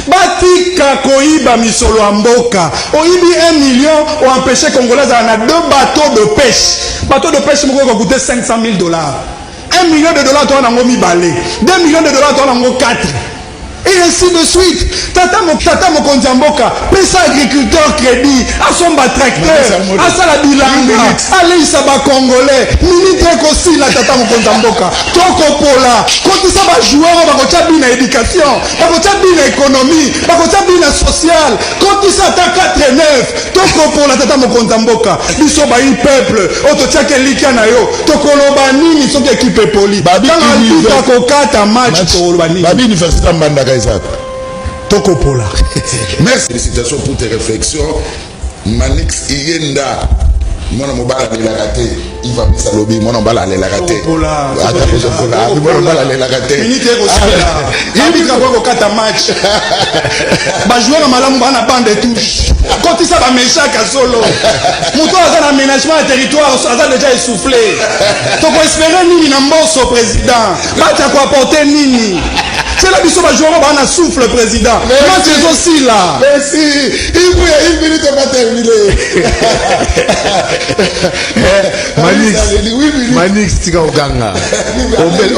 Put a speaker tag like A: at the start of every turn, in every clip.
A: batika koyiba misolo ya mboka oyibi 1 million oempêché congolais na 2 bateaux de pêche. Bateau de pêche moko coûter 500 000 dollars. 1 million de dollars toi nango mibale, 2 millions de dollars toi nango 4. Et ainsi de suite. Tata mokonzi ya mboka pesa agriculteur crédit asomba tracteur asala bilanga aleisa ba congolais minute ekosila tata mokonzi ya mboka tokopola kotisa ba joueur bakotia bina éducation bakotia bina économie bakotia bina social kotisa ta 4-9 tokopola tata mokonzi ya mboka biso bayi peuple ototiaka likia na yo tokoloba nini soki équipe poli tanga tuta kokata match tokoloba nini
B: babi université mbandaka ezaka
A: tokopola.
B: Merci. Félicitations pour tes réflexions. Manix Iyenda. Mon mobile est la raté. Il va me salobi. Mon mobile est la raté.
A: Tokopola.
B: Mon mobile est la raté.
A: Minute aussi là. Il y a quoi qu'au match. Bah jouer à malam bana bande touche. Quand il s'est méchant à solo. Mouton a un aménagement à territoire. Ça a déjà essoufflé. Donc on espérait nini n'ambosso président. Bah tu as quoi apporter nini. C'est la biso joueur on a souffle le président. Moi c'est aussi là.
B: Merci. Il minute pas terminé.
C: Manix tika oganga.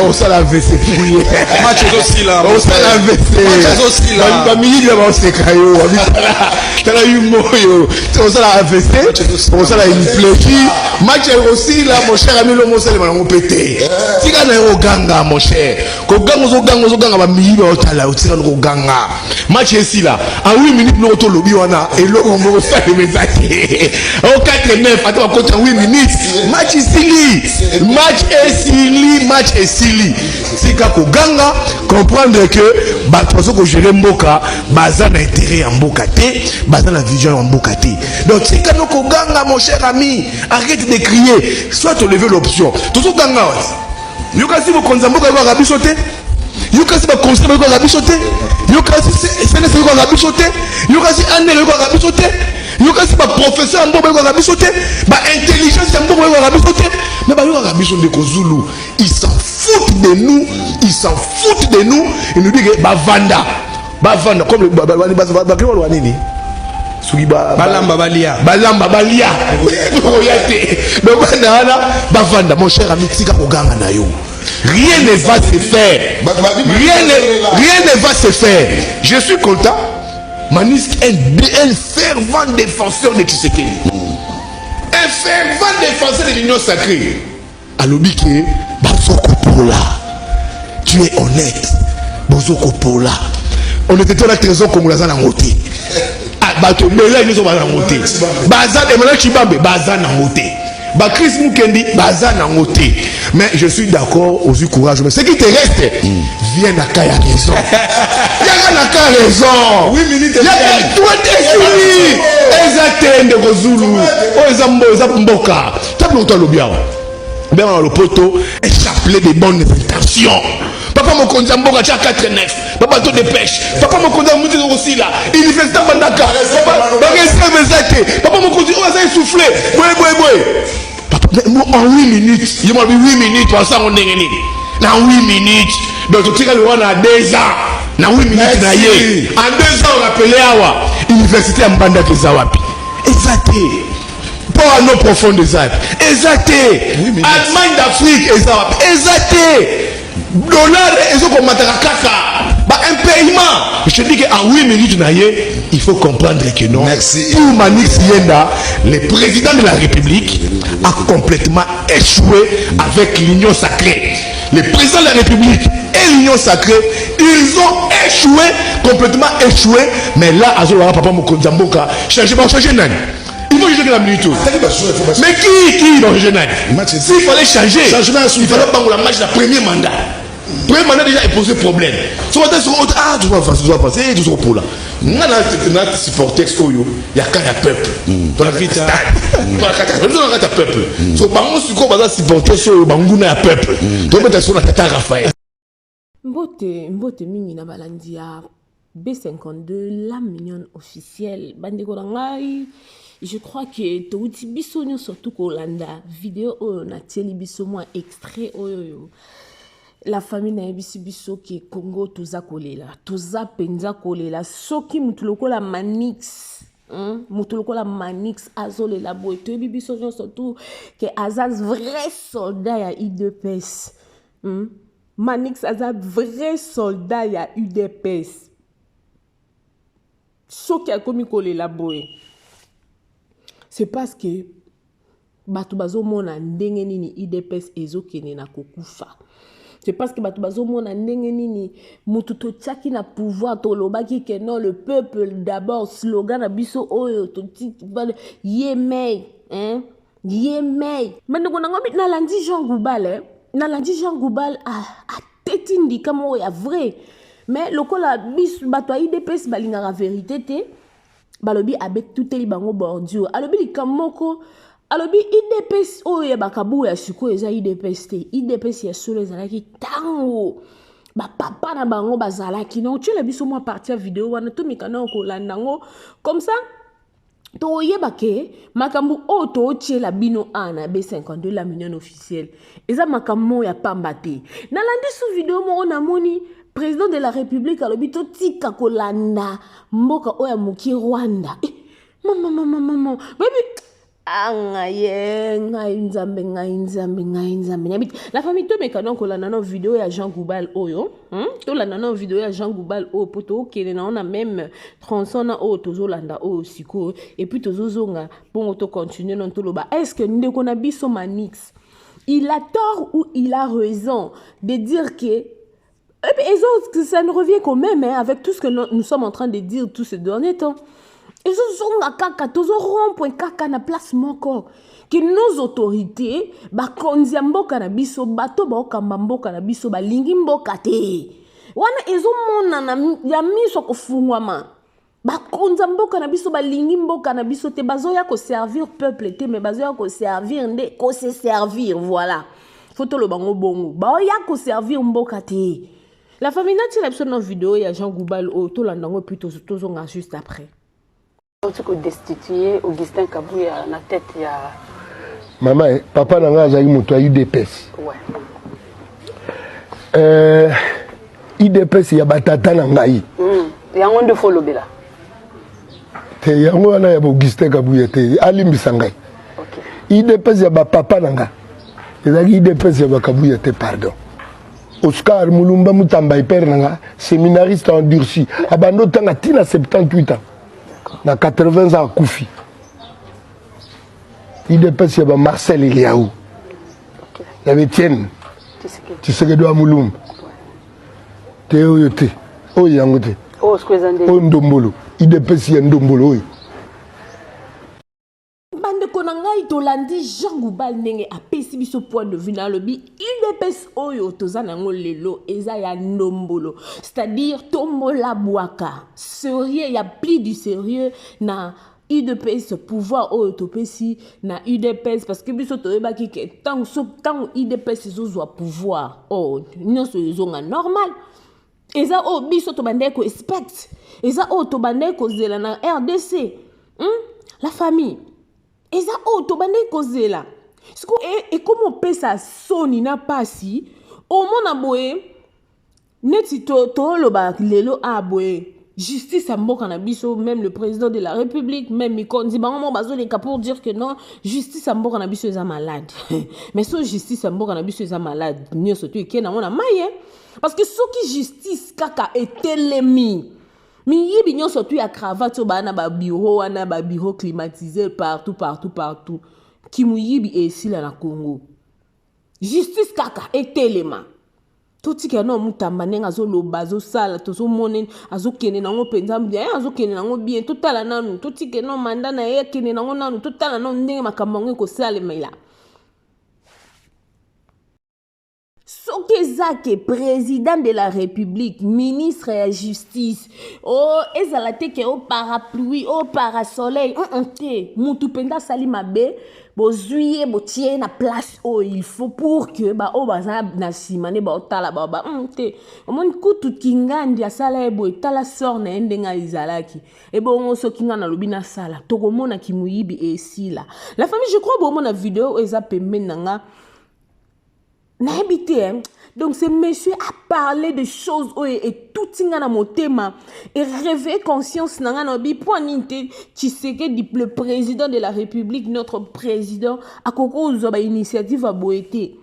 C: On s'en a vessé fouillé.
A: Match aussi là.
C: On s'en a vessé.
A: Match aussi là.
C: Ba minute là on s'est caillou. Tala yumoyo. On s'en a vessé. On s'en a une fléchi. Match aussi là mon cher ami le monsel on pété. Tika na oganga mon cher. Oganga minute otala otika oganga. Match ici là. En 8 minutes nous auto lobby wana et le on va faire les messages. Au 4-9 attends contre 8 minutes. Match ici. Match ici. C'est qu'à Koganga comprendre que parce que gérer Mboka, bazan intérêt en Mboka té, bazan la vision en Mboka té. Donc c'est qu'à Koganga mon cher ami, arrête de crier, soit tu lever l'option. Tout ce Ganga. Yokasi mo konzamboka ba rabisoté. Yokasi ba conseiller ba rabisoté. Yokasi c'est ba rabisoté. Yokasi anel ba rabisoté. Yokasi ba professeur mboka ba rabisoté. Ba intelligence mboka ba rabisoté. Mais bah, de Kozulu, ils s'en foutent de nous, ils nous disent que Bavanda, comme le Bavanini.
A: Balamba Balia.
C: Bavanda, mon cher ami, Tika Oganga Nayo. Rien ne va se faire. Rien ne va se faire. Je suis content. Manis est un fervent défenseur de Tshisekedi. Un fervent défenseur de l'union sacrée. Alobike, Bazoko Pola. Tu es honnête. Bazoko Pola. On était dans la trésor comme on a ngoté. Bato Bela ils sont pas ngoté. Bazan et maintenant Chibambe, Bazan ngoté. Ba Chris Mukendi, Bazan ngoté. Mais je suis d'accord, aux yeux courage. Mais ce qui te reste, viens à Kaya raison. Viens à Kaya raison.
A: 8 minutes et
C: toi t'es fini. Exactement de Kozulu. Oh Zambo, Zamboka. T'as longtemps le bien. Ben dans le poteau, et chapelet des bonnes intentions. Papa mon konza mboka cha 4-9. Papa to de pêche. Papa mon konza muti aussi là. Université Bandaka. Papa mon konza on a soufflé. Papa en 8 minutes, il m'a dit 8 minutes pour ça on est dans 8 minutes. Donc tu sais le on a 2 ans. Dans 8 minutes na yé. En 2 ans on appelé Awa. Université Mbandaka Zawapi. Exacté. Pour nos profonds des Alpes. Exacté. Allemagne d'Afrique. Exacté. Dollar et ce qu'on m'attend un paiement. Je te dis qu'en 8 minutes, il faut comprendre que non.
B: Merci.
C: Pour Manix Yenda, le président de la République a complètement échoué avec l'union sacrée. Le président de la République et l'union sacrée, ils ont échoué, complètement échoué. Mais là, Azora Papa Mokonzamboka, changer Nani. Il faut changer la minute. Mais qui va changer Nani? S'il fallait changer, il fallait pas la match de la premier mandat. Premier mandat déjà est posé problème. Tu vas passer, tu vas pour là. Nous avons supporté il y a qu'un peuple. Dans la vie, il y a un peuple. So, par contre, si on va supporter ce Bangouna peuple, donc peut-être sur la Tata Raphaël.
D: Mbote mingi na balandia B52 la mignonne officielle. Bande korangai. Je crois que touti bisonyo surtout Kolanda vidéo on a tieli biso moi extrait oyo. la famille na yebisi biso ke Congo toza kolela toza penza kolela soki mutu lokola Manix mutu lokola Manix azolela boye toyebi biso surtout ke azaz vrai soldat ya UDPS Manix azaz vrai soldat ya UDPS soki akomi kolela boye c'est parce que bato bazomona ndenge nini UDPS ezokene na kokufa. C'est parce que bato bazomona ndenge nini mutu totiaki na pouvoir tolobaki que non le peuple d'abord slogan na biso oyo toti yemei yemei mandeko nango nalandi Jean Goubal a teti ndika mo ya vrai mais lokola biso bato ya UDPS balingaka vérité te balobi avec tout eli bango bordure alobi likamoko alobi IDPS oyo bakabu ya siko eza IDPS te IDPS ya solo ezalaki tango papa na bango bazalaki na otile biso mwa partie vidéo wana to mikana kolanda ngo comme ça to yeba ke makambu o to tiela bino ana B52 la million officielle eza makambo ya pamba te nalandi sous vidéo mo na moni président de la République alobi to tika kolanda mboka oya muki Rwanda maman baby ngai nzambe la famille to mekana kolanda na vidéo ya Jean Goubal oyo to landa na vidéo ya Jean Goubal oyo poto okele na ona même tronçon na oyo tozolanda oyo siko et puis tozozonga bon to continuer non to loba est-ce que ndeko na biso Manix il a tort ou il a raison de dire que et autres, ça nous revient quand même avec tout ce que nous sommes en train de dire tous ces derniers temps. Ils ont kaka, tous rond-point kaka na place moko. Que nos autorités, konzia mboka na biso, bato ba okamba mboka na biso, lingi mboka te. Wana ezo mona na ya miso kofungwama. Konzia mboka na biso, lingi mboka na biso te, bazoya ko servir peuple te, mais bazoya ko servir nde, ko se servir, voilà. Faut to lo bango bongo. Baoya ko servir mboka te. La famille n'a tiré sur notre vidéo, il y a Jean Goubal au tout l'andango puis tous juste après.
E: Tu peux destituer Augustin Kabouya na tête ya
C: maman papa nanga azali moto ya UDPS.
E: Ouais.
C: UDPS ya batata na ngai.
E: Yango nde folobela.
C: Te yango wana ya Augustin Kabouya te alimbisa ngai.
E: OK.
C: UDPS ya ba papa nanga. Ezali UDPS ya ba Kabouya te pardon. Oscar Mulumba Mutamba père nanga séminariste endurci abando tanga tina 78 ans na 80 ans Koufi IDPS ya ba Marcel Eliaou ya Etienne Tshisekedi wa Mulumba te oyo te oyo yango te o Ndombolo IDPS ya Ndombolo oyo
D: Konangai tolandi Jean Goubal ndenge apesi biso point de vue na lobi UDPS oyo toza nango lelo eza ya Ndombolo c'est-à-dire tombola bwaka sérieux ya plus du sérieux na UDPS pouvoir oyo topesi na UDPS parce que biso toyebaki ke tant UDPS ezozwa pouvoir oh nyonso ezonga normal eza o biso tobande ko expect eza o tobande ko zela na RDC la famille eza auto bande kozela siko et comment pesa soni na pasi au mona boye neti to loba lelo aboye justice a mboka na biso même le président de la République même Mikondi bango bazo les cas pour dire que non justice a mboka na biso eza malade mais so justice a mboka na biso eza malade nyo surtout ekena mona maye parce que soki justice kaka etelemi mi yibi nyonso tu ya cravate bana ba bureau wana ba bureau climatisé partout ki mu yibi esila na Congo justice kaka etelema tout que non mutamba nenga zo loba zo sala to zo monen azo kene nango penza bien azo kene nango bien tout ala nanu tout que non manda na ye kene nango nanu tout ala non ndenge makambo ko sala mela Sokezake, président de la République, ministre de la Justice, oh, ezalate ke au parapluie, au parasoleil, moutou penda sali mabe, bo zuye, bo tie na place oh il faut pour que ba o baza na simane ba otala ba te. Omon kutu kingandi asala ebo etala sor na endenga izalaki. Ebo ongo so kinga na lobina sala. Tokomona kimuyibi esila. La famille je crois bo mona vidéo eza pembe nanga n'habité, hein. Donc, ce monsieur a parlé de choses et tout dans mon thème et réveillé conscience dans notre point Tshisekedi, le président de la République, notre président, à cause de l'initiative à Boété.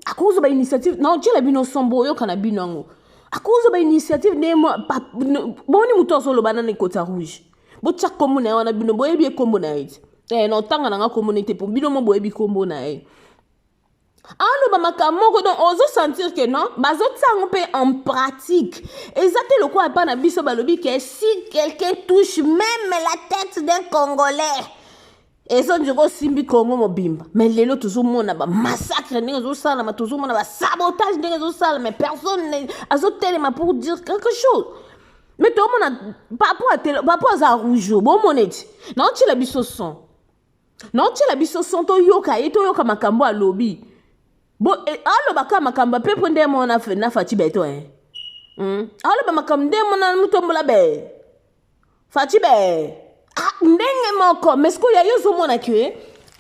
D: À cause de l'initiative, non, tu l'as vu dans son boyo canabinango. À cause de l'initiative, bon, ni mouton sur le banane côte rouge. Bon, chaque commune, on a bien boye bien commune. Non, tant qu'on a communauté pour bien boye bien commune. Alors, makamoko donc ozo sentir que non, bazo tsangpe en pratique. Exactement le quoi pas na biso balobi que si quelqu'un touche même la tête d'un Congolais, et ça du simbi Congo mobimba. Mais les lots toujours mona ba massacre n'engo sala, ma toujours mona ba sabotage n'engo sala, mais personne azo tellement pour dire quelque chose. Mais tout le monde a pas à rouge, bon monete. Non tu la biso son. Non tu la biso son to yoka makambo a lobby. Bon, alors baka makamba pe ponde mo na fe na fati beto alors ba makamde mo na mutombola be. Fati be. Ndenge moko, mais ce qu'il y a yo mo na que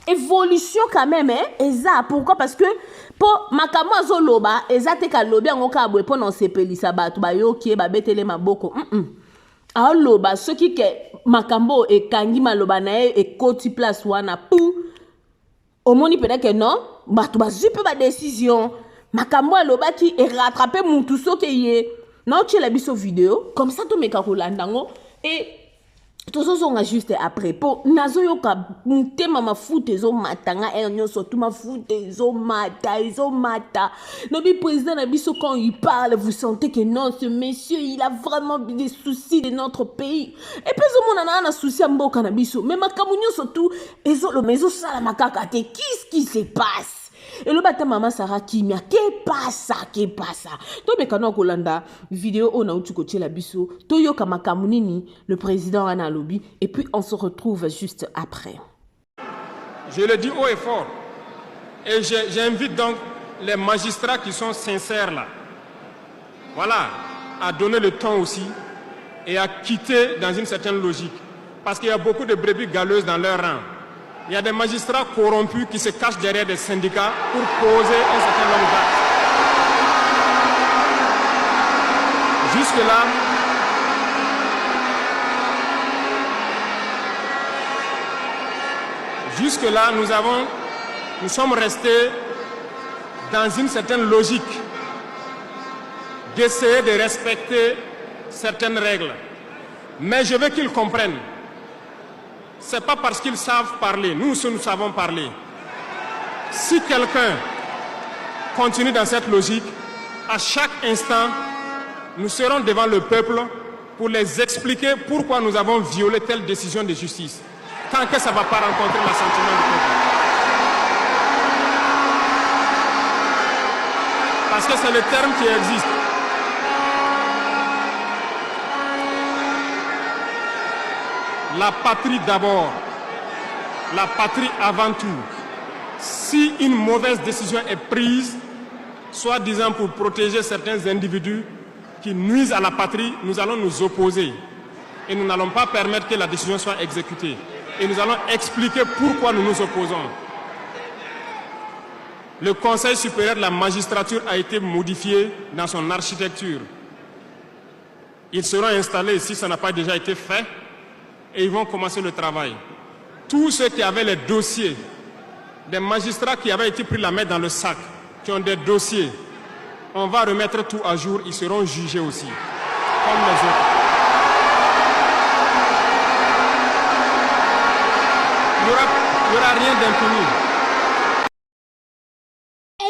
D: évolution quand même eza pourquoi parce que pour makambo zo loba eza te ka lobi ngoka bwe po non sepelisa batu ba yo ki ba betele maboko. Alors loba ce qui ke makambo e kangi maloba na e koti place wana pou omoni peut-être que non batu bazupe ba décision makambo aloba ki e rattraper mutu soke ye non tu la biso vidéo comme ça to meka kolandango et tout ça sont juste après pour nazo yoka mutema mafuta zo matanga enyo surtout mafuta zo mata nobi président na biso quand il parle vous sentez que non ce monsieur il a vraiment des soucis de notre pays et puis zo mona na souci mboka na biso mais makamunyo surtout ezo le mezo sala makaka te qu'est-ce qui se passe et le bata maman Sarah Kimia qu'est pas ça to me kana kolanda vidéo on a utu koche la biso to yoka makamunini le président ana lobby et puis on se retrouve juste après.
F: Je le dis haut et fort et j'invite donc les magistrats qui sont sincères là, voilà, à donner le temps aussi et à quitter dans une certaine logique parce qu'il y a beaucoup de brebis galeuses dans leur rang. Il y a des magistrats corrompus qui se cachent derrière des syndicats pour poser un certain nombre d'actes. Jusque-là, nous sommes restés dans une certaine logique d'essayer de respecter certaines règles. Mais je veux qu'ils comprennent. Ce n'est pas parce qu'ils savent parler, nous savons parler. Si quelqu'un continue dans cette logique, à chaque instant, nous serons devant le peuple pour les expliquer pourquoi nous avons violé telle décision de justice, tant que ça ne va pas rencontrer l'assentiment du peuple. Parce que c'est le terme qui existe. La patrie d'abord, la patrie avant tout. Si une mauvaise décision est prise, soi-disant pour protéger certains individus qui nuisent à la patrie, nous allons nous opposer. Et nous n'allons pas permettre que la décision soit exécutée. Et nous allons expliquer pourquoi nous nous opposons. Le Conseil supérieur de la magistrature a été modifié dans son architecture. Ils seront installés, si ça n'a pas déjà été fait, et ils vont commencer le travail. Tous ceux qui avaient les dossiers, des magistrats qui avaient été pris la main dans le sac, qui ont des dossiers, on va remettre tout à jour, ils seront jugés aussi, comme les autres. Il n'y aura rien d'impuni.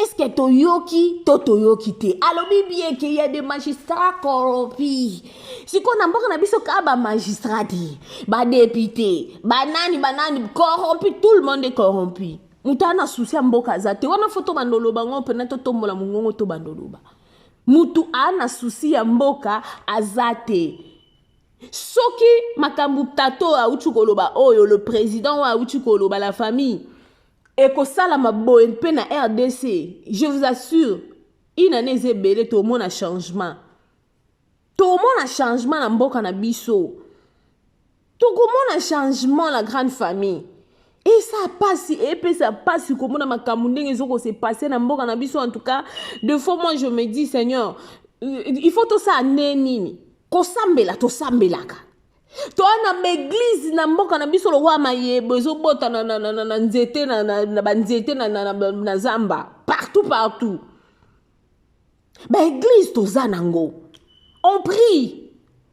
D: Est-ce que Toyoki te alobi bien qu'il y a des magistrats corrompus? Si qu'on a beaucoup de kaba magistrats, ba député, banani corrompu, tout le monde est corrompu. Mutana souci mboka zate. Wana photo bandolo bango pena to tombola mungongo to bandolo ba. Mutu ana souci mboka azate. Soki makambu tato a uchukoloba oyo le président a uchukoloba la famille. Et que ça la maboye pena RDC, je vous assure, une année zébélé tout le monde a changement. Tout le monde a changement dans mboka na biso. Tout le monde a changement la grande famille. Et ça passe, et puis ça passe comme on a ma kamundeng et ça s'est passé dans mboka na biso en tout cas. Deux fois moi je me dis Seigneur, il faut tout ça neni. Ko sambela to sambelaka. To na église na mboka na biso lo wa mayebo zo bota na nzete na banzete na zamba partout. Ba église to zanango. On prie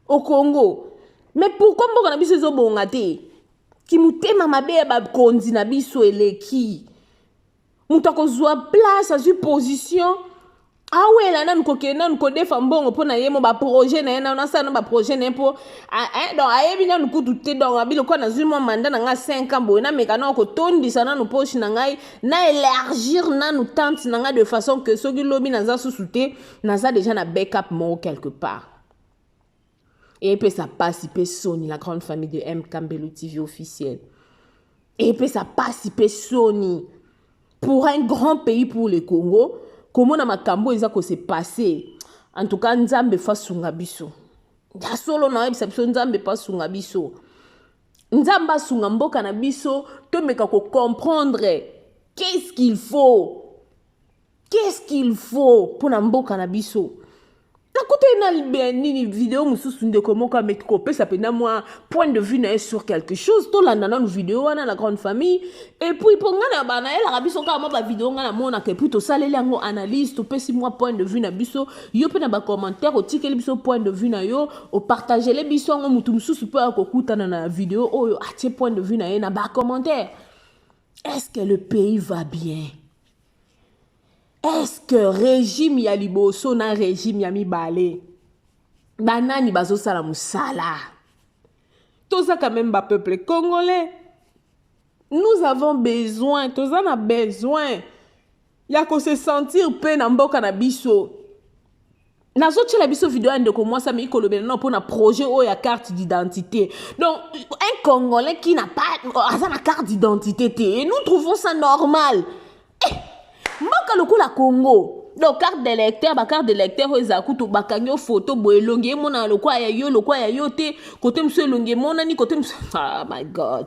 D: au Congo. Mais pourquoi mboka na biso zo bonga te? Ki mutema mabe ba konzi na biso eleki. Muta ko zwa place, azui position. Ah ouais, là, nous coquons, nous connaissons bon pour naïe mon projet, na on a ça, nos projet n'est pour donc aïe bien nous coup douter donc abi le quoi dans une mandat na 5 ans bon na mais quand on coton dit ça na nous poche na ngai na élargir na nous tente na de façon que ceux qui lobby na za sous-souté na za déjà na backup mo quelque part. Et puis ça passe, il peut Sony, la grande famille de M. Kambelu TV officiel. Et puis ça passe, il peut Sony. Pour un grand pays pour le Congo, comment na makambo eza ko se passé. En tout cas, Nzambe fa sunga biso. Ya solo na exception Nzambe pa sunga biso. Nzamba sunga mboka na biso, to meka ko comprendre qu'est-ce qu'il faut. Qu'est-ce qu'il faut pour na mboka na biso. Une vidéo de comment ça peut moi point de vue sur quelque chose tout la nana vidéo na la grande famille et puis pour ngana bana elle a biso ka ma vidéo ngana mona ke plutôt ça les lango analyse to pesi moi point de vue na biso yo pe na ba commentaire o tikeli biso point de vue na yo o partager les biso ngo mutu mususu pe akokuta na vidéo oyo atie point de vue na ye na ba commentaire. Est-ce que le pays va bien? Est-ce que régime ya liboso na régime ya mibale banani bazo sala musala? Tout ça quand même ba peuple congolais. Nous avons besoin, tout ça a besoin. Ya ko se sentir pe na mboka na biso. Nazo tchela biso vidéo ande ko moi ça me ikolobe non pour na projet o ya carte d'identité. Donc un Congolais qui n'a pas na carte d'identité et nous trouvons ça normal. Mboka lokula Congo donc carte d'électeur ezakutu bakanyo photo boelonge mona lokwa ya yo te côté monsieur longe mona ni côté ah my god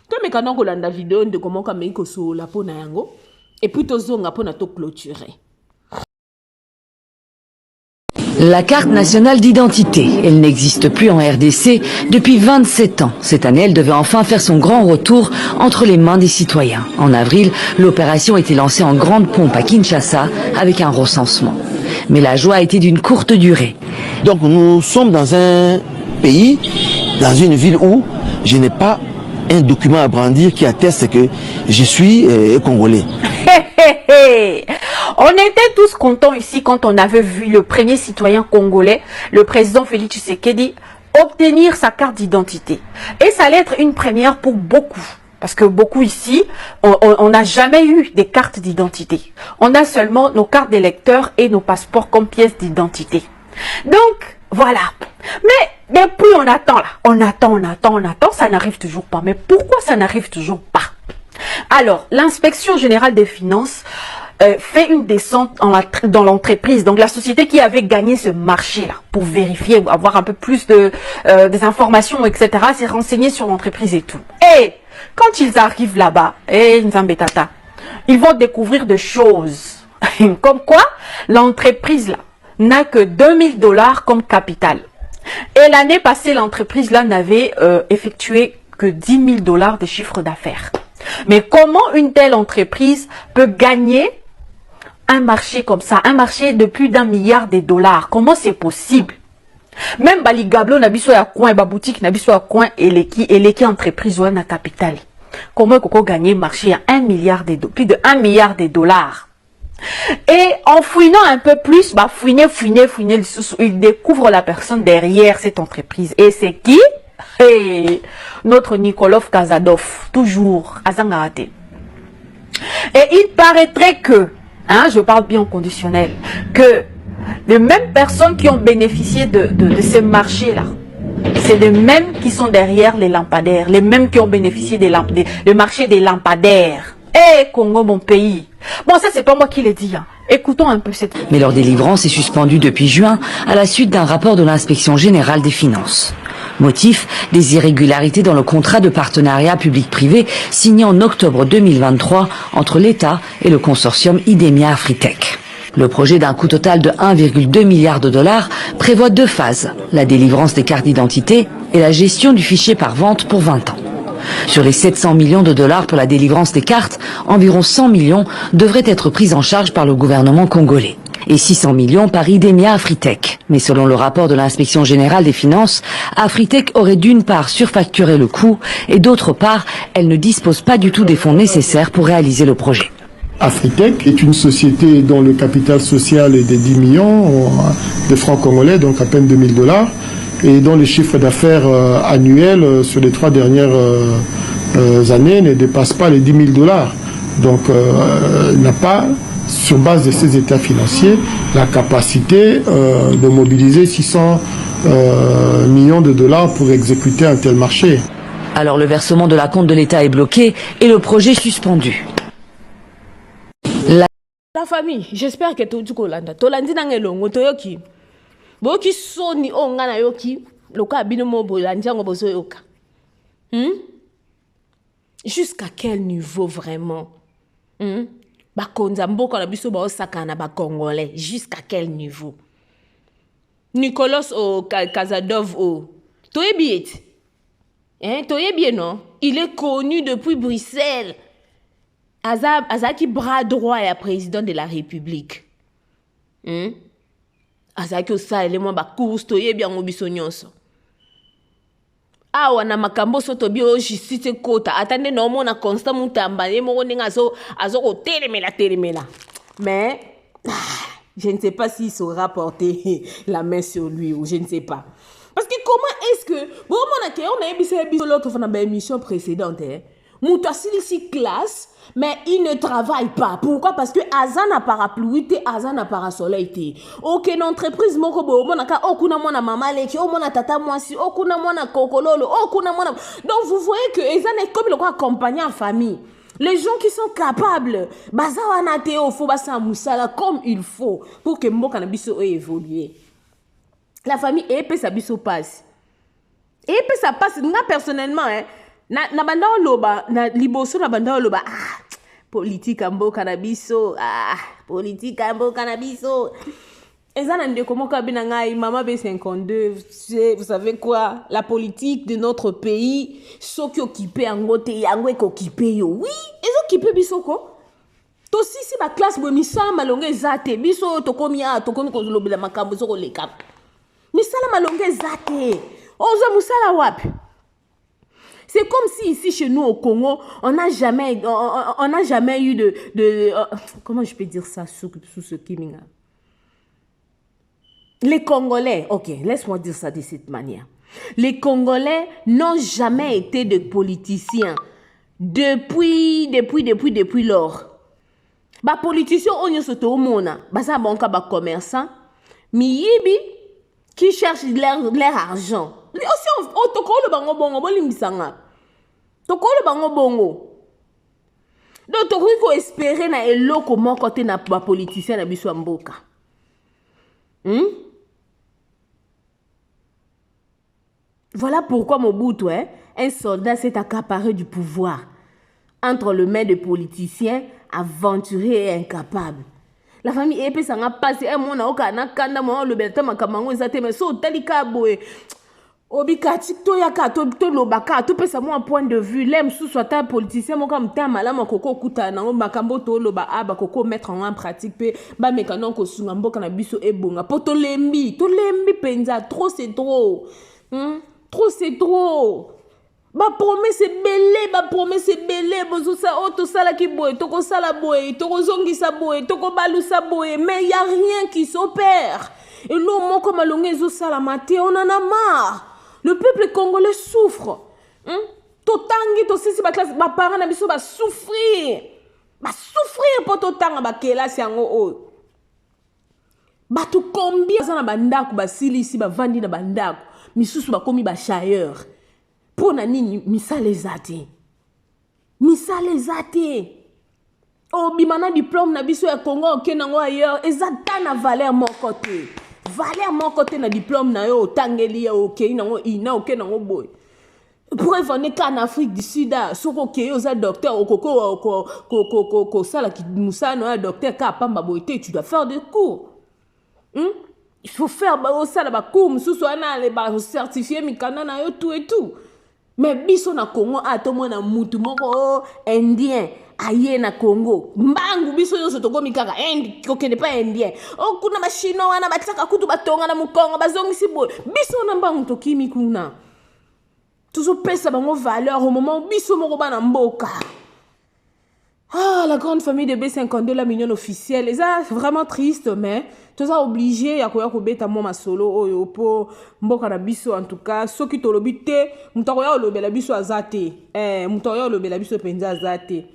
D: to me kana ko landa vidéo de comment ka meiko so la pona yango et puis tozonga pona to clôturer.
G: La carte nationale d'identité, elle n'existe plus en RDC depuis 27 ans. Cette année, elle devait enfin faire son grand retour entre les mains des citoyens. En avril, l'opération était lancée en grande pompe à Kinshasa avec un recensement. Mais la joie a été d'une courte durée.
C: Donc nous sommes dans un pays, dans une ville où je n'ai pas un document à brandir qui atteste que je suis congolais.
H: On était tous contents ici quand on avait vu le premier citoyen congolais, le président Félix Tshisekedi, obtenir sa carte d'identité. Et ça allait être une première pour beaucoup. Parce que beaucoup ici, on n'a jamais eu des cartes d'identité. On a seulement nos cartes d'électeurs et nos passeports comme pièces d'identité. Donc, voilà. Mais depuis on attend là. On attend, ça n'arrive toujours pas. Mais pourquoi ça n'arrive toujours pas? Alors, l'inspection générale des finances fait une descente dans l'entreprise, donc la société qui avait gagné ce marché-là, pour vérifier, avoir un peu plus des informations, etc., s'est renseigné sur l'entreprise et tout. Et quand ils arrivent là-bas, Nzambetata, ils vont découvrir des choses. Comme quoi, l'entreprise-là n'a que $2000 comme capital. Et l'année passée, l'entreprise-là n'avait effectué que $10 000 de chiffre d'affaires. Mais comment une telle entreprise peut gagner un marché comme ça, un marché de plus d'1 milliard de dollars? Comment c'est possible? Même Bali Gablo nabiso ya coin, ba boutique nabiso ya coin et les entreprises ou na capital. Comment Koko gagner marché à plus de 1 milliard de dollars? Et en fouinant un peu plus, bah fouiner, il découvre la personne derrière cette entreprise. Et c'est qui? Hey, notre Nikolov Kazadov, toujours à Zangarate. Et il paraîtrait que, je parle bien au conditionnel, que les mêmes personnes qui ont bénéficié de ces marchés-là, c'est les mêmes qui sont derrière les lampadaires, les mêmes qui ont bénéficié du marché des lampadaires. Eh, Congo, mon pays. Bon, ça, c'est pas moi qui l'ai dit. Écoutons un peu cette...
G: Mais leur délivrance est suspendue depuis juin à la suite d'un rapport de l'inspection générale des finances. Motif, des irrégularités dans le contrat de partenariat public-privé signé en octobre 2023 entre l'État et le consortium IDEMIA Afritech. Le projet d'un coût total de 1,2 milliard de dollars prévoit 2 phases, la délivrance des cartes d'identité et la gestion du fichier par vente pour 20 ans. Sur les 700 millions de dollars pour la délivrance des cartes, environ 100 millions devraient être pris en charge par le gouvernement congolais et 600 millions par IDEMIA Afritech. Mais selon le rapport de l'inspection générale des finances, Afritech aurait d'une part surfacturé le coût et d'autre part, elle ne dispose pas du tout des fonds nécessaires pour réaliser le projet.
I: Afritech est une société dont le capital social est de 10 millions de francs congolais, donc à peine 2000 dollars, et dont les chiffres d'affaires annuels sur les 3 dernières années ne dépassent pas les 10 000 dollars. Donc, n'a pas, sur base de ces états financiers, la capacité de mobiliser 600 millions de dollars pour exécuter un tel marché.
G: Alors le versement de la compte de l'État est bloqué et le projet suspendu.
D: La famille, j'espère que tu kolanda. Tolandi nangelongo toyoki. Boki soni onga na yoki. Loka bino mo bolandi ngo bozo yoka. Jusqu'à quel niveau vraiment? Ba konza mboko na biso ba osakana ba congolais. Jusqu'à quel niveau? Nicolas Kazadov Toyebi Toyebi non? Il est connu depuis Bruxelles. Azaki bras droit et président de la République. Azaki osa ele mwa ba course toyebi yango biso nyonso. Awa na makambo soto bio justice kota atande na omona Constant Mutamba ye moko ninga azo ko telemela. Mais je ne sais pas s'il saura porter la main sur lui ou je ne sais pas. Parce que comment est-ce que bon on a ebisé l'autre fois dans l'émission précédente Mouta ici classe mais il ne travaille pas. Pourquoi? Parce que Azana parapluie, Azana parasoleil. Aucune entreprise moko bo monaka okuna mona mama leki, o mona tata mwasi, okuna mona kokololo, okuna mona. Donc vous voyez que Azana est comme le quoi accompagner en famille. Les gens qui sont capables, bazawana teo faut basa musala comme il faut pour que mboka na biso évolue. La famille épée sa biso passe. Épée ça passe moi personnellement na banda loba na liboso na banda loba politique ambo cannabis politique ambo cannabis ezana ndeko moka bina ngai mama B52 vous savez quoi la politique de notre pays ceux qui occupé angote yango occupé yo oui ils occupé bisoko to si ba classe bo misala malonge zate biso tokomi ko lobela makambo zoko leka misala malonge zate ozo musala wapi. C'est comme si ici chez nous au Congo, on n'a jamais eu de comment je peux dire ça sous ce Kiminga. Les Congolais, ok, laisse-moi dire ça de cette manière. Les Congolais n'ont jamais été de politiciens depuis lors. Ba politiciens on y soto mona, ba sa banka ba commerçant, miyibi qui cherchent leur argent. Aussi on tokolo bango bongo bolimbisanga. Tokolo bango bongo. Donc tokoli ko espérer na eloko mon côté na ba politicien na biso mboka. Voilà pourquoi Mobutu un soldat s'est accaparé du pouvoir entre le main de politiciens aventurés et incapables. La famille épée ça n'a passé un mois na okana kanda mo le belta makamango ezate mais so talika boye. Obikati to yaka to lobaka to pesa mo un point de vue l'aime sous soit un politicien mo comme ta malama koko kuta na makambo to loba aba koko mettre en pratique pe ba mekano ko sunga mboka na biso ebonga poto lembi penza trop c'est trop. Trop c'est trop. Ba promesse belé bozo sa auto sala ki boy toko sala boy toko zongi sa boy toko balu sa boy mais y a rien qui s'opère et l'homme comme alongé zo sala maté on en a marre. Le peuple congolais souffre. Totangi to sisi ba classe ba parents na biso ba souffrir pour totanga ba kela siango o. Ba to combien za na bandako ba silisi ba vandi na bandako misusu ba komi ba chailleur. Pour nani misale zate. O bimana diplôme na biso ya Congo kenango ailleurs ezata na valeur mon côté. valeur mon côté na diplôme na yo tangeli ya OK nango ina OK nango boy. Preuve on est qu'en Afrique du Sud, sur OK aux docteur au coco ça là qui moussa no docteur ka pamba boité, tu dois faire des cours. Il faut faire ça là cours sous soit na les certifié mikana na yo tout et tout. Mais biso na Congo atomo na mutu moko indien aye na Congo mbangu biso yo sotoko mikaka koke ne pas indien o kuna ba chinois wana bataka kutu batonga na mukongo bazongisi boy biso na mbangu to kimi kuna toujours pesa bango valeur au moment où biso moko bana mboka. Ah, la grande famille de B52, la mignonne officielle, c'est vraiment triste, mais tout ça obligé à quoi beta moi solo oyo po mboka na biso en tout cas ceux qui tolobité mutakoya olobela biso azate mutakoya olobela biso penza azate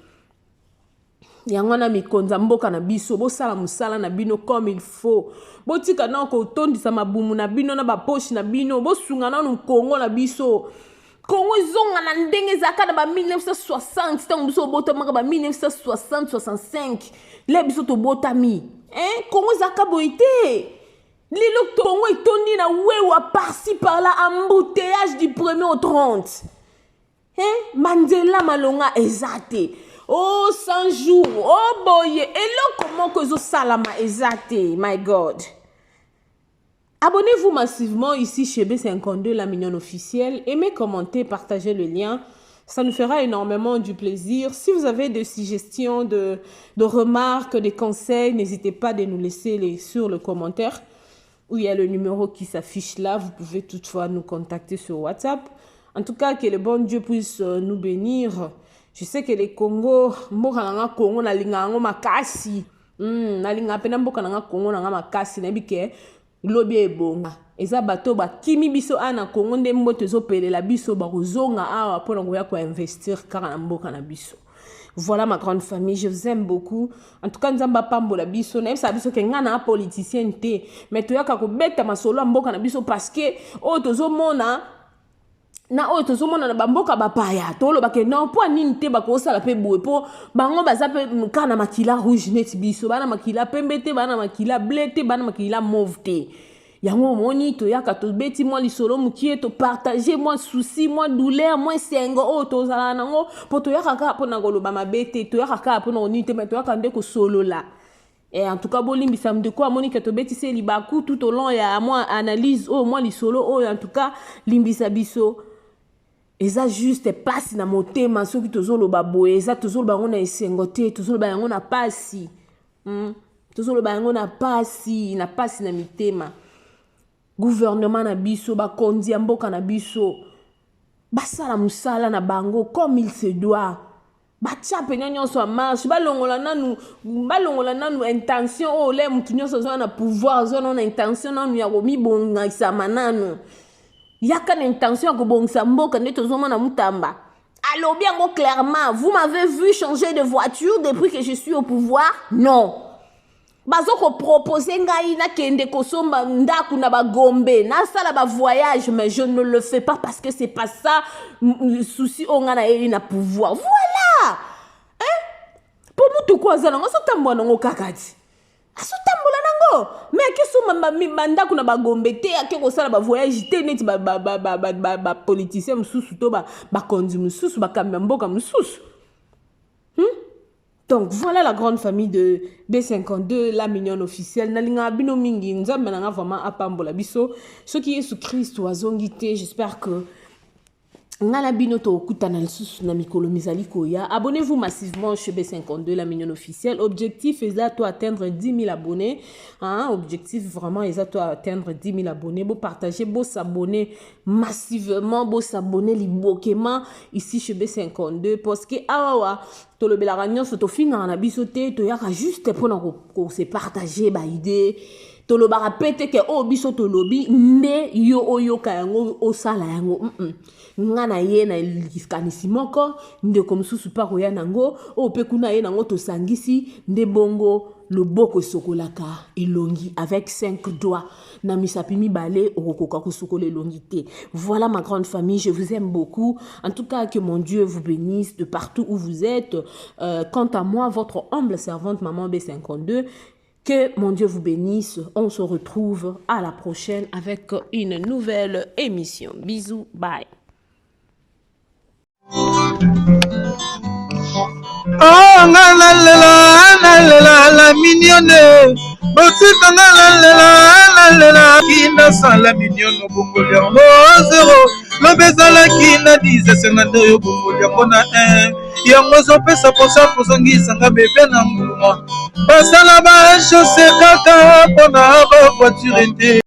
D: yango na mikonza mboka na biso bo sala musala na bino comme il faut botika na ko tondisa mabumu na bino na ba poche na bino bo sunga na Kongo na biso Congo zonga na ndenge zaka na ba 1960 tango biso botama ba 1960 65 le biso to botami Congo zaka boité lilo Congo etondi na wewa par-ci par-là embouteillage du 1er au 30 Mandela malonga ezate oh 100 jours oh boye elo comment que zo salama ezate my god. Abonnez-vous massivement ici chez B52, la mignonne officielle. Aimez, commentez, partagez le lien. Ça nous fera énormément du plaisir. Si vous avez des suggestions, de remarques, des conseils, n'hésitez pas à nous laisser sur le commentaire où il y a le numéro qui s'affiche là. Vous pouvez toutefois nous contacter sur WhatsApp. En tout cas, que le bon Dieu puisse nous bénir. Je sais que les Congo, Congo na linga makasi. Na linga pena mboka na Congo na makasi na bike. Lobi ebonga eza bato ba kimi biso ana Congo nde mbote zopelela biso ba kozonga awa pona ngoya ko investir kaka na mboka na biso. Voilà ma grande famille, je vous aime beaucoup. En tout cas nzamba pambola biso na yebisa biso ke ngana a politicien te mais toyaka ko beta masolo mboka na biso parce que o tozomona na o tozomona na bamboka bapaya toloba ke non po nini te bakosala pe boye po bango baza pe kana makila rouge net biso bana makila pembe te bana makila bleu te bana makila mauve te yango moni to yaka to beti moi lisolo mukie to partager moi souci moi douleur moi sengo o tozala nango po to yaka ka po na koloba mabete to yaka ka po na onite mais to yaka nde ko solo la. Et en tout cas bolimbi samedi ko amoni ke to beti se libaku tout au long ya moi analyse o moi lisolo o en tout cas limbisa biso. Eza juste place na motema soki tozoloba boye eza tozoloba ngo na esengo te tozoloba yango na pasi tozoloba yango na pasi na mitema gouvernement na biso bakondi ya mboka na biso basala musala na bango comme il se doit batia penya nyonso marche balongola nanu intention o le mutu nyonso zo na pouvoir zo na intention nanu ya komibonga isama nanu yaka na intention ko bongisa mboka nde tozomona mutamba. Alors bien clairement, vous m'avez vu changer de voiture depuis que je suis au pouvoir? Non. Bazo ko proposer ngai na kende ko somba ndaku na ba gombe na sala ba voyage mais je ne le fais pas parce que c'est pas ça souci on a na pouvoir. Voilà. Pour mutu ko azala ngo sotambo na ngo kakati. Asotambola nango mais keso manda kuna bagombe te ake ko sala ba voyage te net ba politicien mususu to ba kondi mususu ba kamba mboka mususu. Donc voilà la grande famille de B52, la mignonne officielle. Nalinga bino mingi nzambe nanga vraiment apambola biso. Ce qui est sous Christ oazongité, j'espère que ngala bino to kutana lisusu na mikolo mizali koya. Abonnez-vous massivement chez B52 la mignonne officielle. Objectif est à atteindre 10 000 abonnés. Objectif vraiment est à atteindre 10 000 abonnés. Beau partager, beau s'abonner massivement, beau s'abonner libokement ici chez B52 parce que awa to le belaragnon to finga na bisoté to yaka juste pour qu'on se partager ba idée. To lo bara pete ke o biso to lobi ne yo oyo ka yango o sala yango ngana ye na liskanisi moko nde comme susu pa koya nango o pe kuna ye nango to sangisi nde bongo loboko sokolaka elongi avec 5 doigts na misapimi balé okokoka ko sokola elongi te. Voilà ma grande famille, je vous aime beaucoup. En tout cas que mon Dieu vous bénisse de partout où vous êtes. Quant à moi, votre humble servante maman B52, Que mon Dieu vous bénisse. On se retrouve à la prochaine avec une nouvelle émission. Bisous, bye.
J: Oh, la mignonne. Botika la kina sans la mignonne au Bongolia. Oh, zéro. Le bezala kina 10 52 au Bongolia. On a un. Yango zopesa posa posongisa nga bebe na mbuluma. Basala ba chaussée kaka pona ba voiture ete.